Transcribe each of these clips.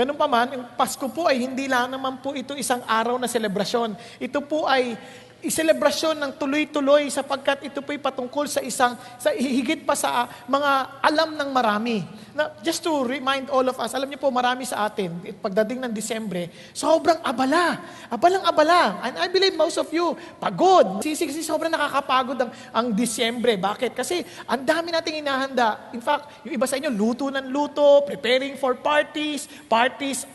Ganun pa man, yung Pasko po ay hindi lang naman po ito isang araw na selebrasyon. Ito po ay selebrasyon ng tuloy-tuloy sapagkat ito po'y patungkol sa higit pa sa mga alam ng marami. Na, just to remind all of us, alam niyo po, marami sa atin, pagdating ng Disyembre, sobrang abala. Abalang-abala. And I believe most of you, pagod. Sobrang nakakapagod ang Disyembre. Bakit? Kasi ang dami nating inahanda. In fact, yung iba sa inyo, luto ng luto, preparing for parties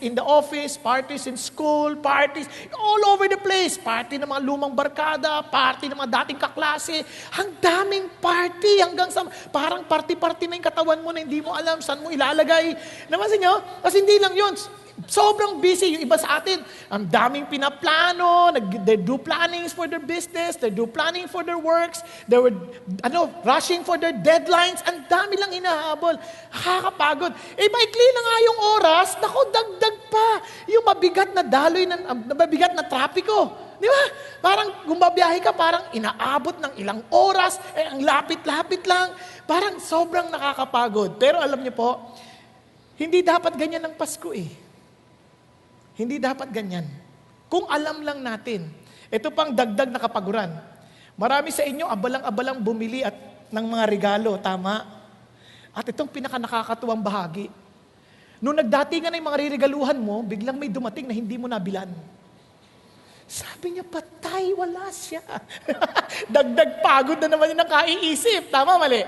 in the office, parties in school, parties all over the place. Party ng mga lumang barkada, party ng mga dating kaklase. Ang daming party hanggang sa parang party-party na yung katawan mo na hindi mo alam saan mo ilalagay. Namansin nyo? Kasi hindi lang yun. Sobrang busy. Yung iba sa atin, ang daming pinaplano, they do plannings for their business, they do planning for their works, they were rushing for their deadlines, ang dami lang hinahabol. Nakakapagod. Maikli na nga yung oras, naku, dagdag pa. Yung mabigat na daloy, mabigat na trapiko. Di ba? Parang gumabiyahe ka, parang inaabot ng ilang oras, ang lapit-lapit lang. Parang sobrang nakakapagod. Pero alam niyo po, hindi dapat ganyan ang Pasko Hindi dapat ganyan. Kung alam lang natin, ito pang dagdag na kapaguran. Marami sa inyo abalang-abalang bumili ng mga regalo, tama? At itong pinaka-nakakatuwang bahagi. Nung nagdatingan na yung mga riregaluhan mo, biglang may dumating na hindi mo nabilan. Sabi niya, patay, wala siya. Dagdag pagod na naman yun ang kaiisip. Tama, mali?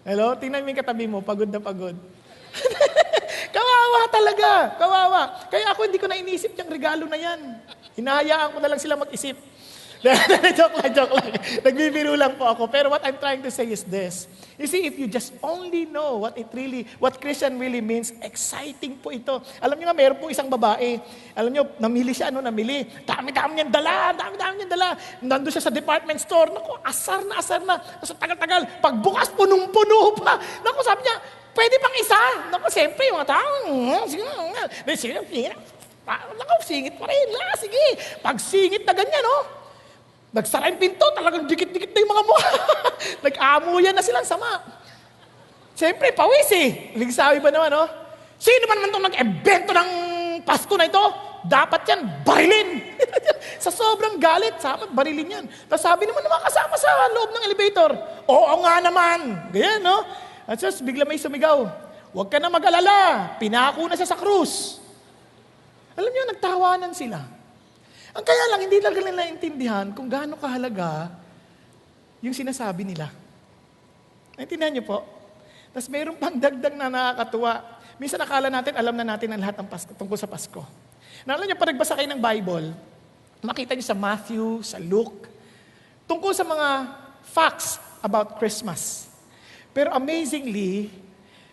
Hello? Tingnan mo yung katabi mo, pagod na pagod. Kawawa talaga, kawawa. Kaya ako hindi ko na inisip yung regalo na yan. Hinahayaan ko na lang sila mag-isip. Joke lang. Nagbibiro lang po ako. Pero what I'm trying to say is this. You see, if you just only know what Christian really means, exciting po ito. Alam niyo nga, meron po isang babae. Alam niyo, namili siya, namili. Dami-dami niyang dala. Nandun siya sa department store. Naku, asar na. Sa tagal-tagal. Pagbukas, punong-puno pa. Naku, sabi niya, pwede pang isa. Naku, siyempre, yung mga tao. Naku, singit pa rin. Sige. Pag singit na ganyan, nagsara yung pinto, talagang dikit-dikit na yung mga mukha. Nag-aamuyan na silang sama. Siyempre, pawis Ligsawi ba naman, Sino man itong nag-evento ng Pasko na ito? Dapat yan, barilin. Sa sobrang galit, barilin yan. Tapos sabi naman ng mga kasama sa loob ng elevator, oo nga naman. Ganyan, At just, bigla may sumigaw, huwag ka na mag-alala, pinako na siya sa krus. Alam niyo, nagtawanan sila. Ang kaya lang, hindi talaga nila intindihan kung gaano kahalaga yung sinasabi nila. Naintindihan niyo po? Tapos mayroon pang dagdag na nakakatuwa. Minsan nakala natin, alam na natin ang lahat ng Pasko, tungkol sa Pasko. Alam niyo, pag nagbasa kayo ng Bible, makita niyo sa Matthew, sa Luke, tungkol sa mga facts about Christmas. Pero amazingly,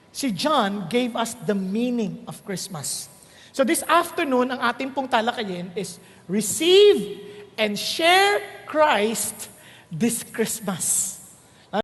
si John gave us the meaning of Christmas. So this afternoon, ang ating pong talakayin is receive and share Christ this Christmas.